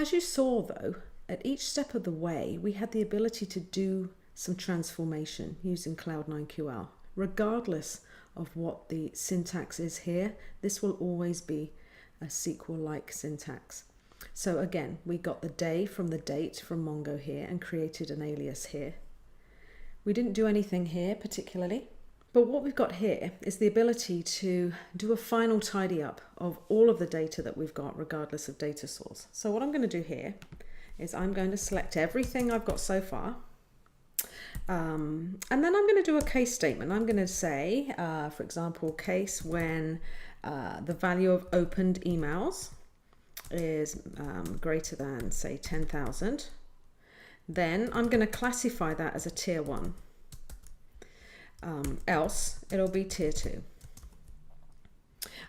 As you saw though, at each step of the way, we had the ability to do some transformation using Cloud9QL. Regardless of what the syntax is here, this will always be a SQL-like syntax. So again, we got the day from the date from Mongo here and created an alias here. We didn't do anything here particularly, but what we've got here is the ability to do a final tidy up of all of the data that we've got regardless of data source. So what I'm going to do here is I'm going to select everything I've got so far. And then I'm going to do a case statement. I'm going to say, for example, case when the value of opened emails is greater than, say, 10,000. Then I'm going to classify that as a tier 1. Else it'll be tier 2.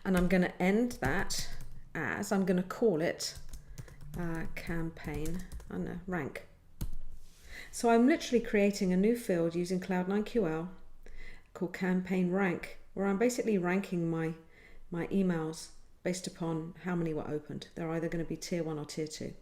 And I'm going to end that as, I'm going to call it campaign, rank. So I'm literally creating a new field using Cloud9QL called campaign rank, where I'm basically ranking my emails based upon how many were opened. They're either going to be tier 1 or tier 2.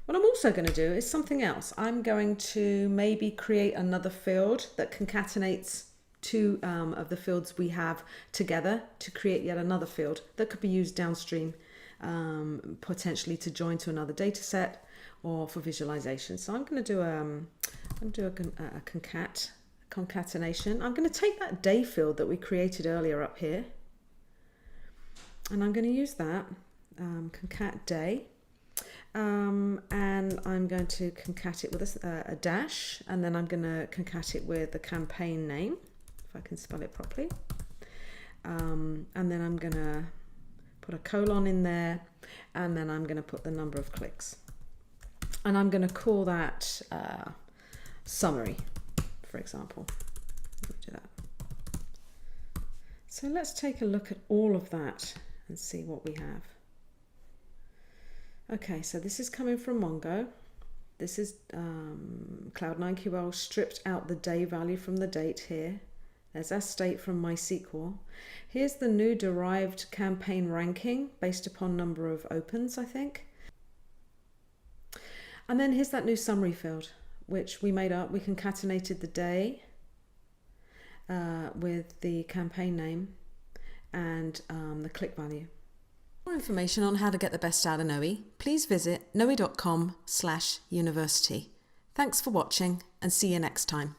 What I'm also going to do is something else. I'm going to maybe create another field that concatenates two of the fields we have together to create yet another field that could be used downstream, potentially to join to another data set or for visualization. So I'm going to do a concatenation. I'm going to take that day field that we created earlier up here, and I'm going to use that concat day, and I'm going to concat it with a dash, and then I'm going to concat it with the campaign name, if I can spell it properly, and then I'm going to put a colon in there, and then I'm going to put the number of clicks. And I'm going to call that summary, for example. Let me do that. So let's take a look at all of that and see what we have. Okay, so this is coming from Mongo. This is Cloud9QL stripped out the day value from the date here. There's our state from MySQL. Here's the new derived campaign ranking based upon number of opens, I think. And then here's that new summary field, which we made up. We concatenated the day with the campaign name and the click value. For more information on how to get the best out of Knowi, please visit knowi.com/university. Thanks for watching and see you next time.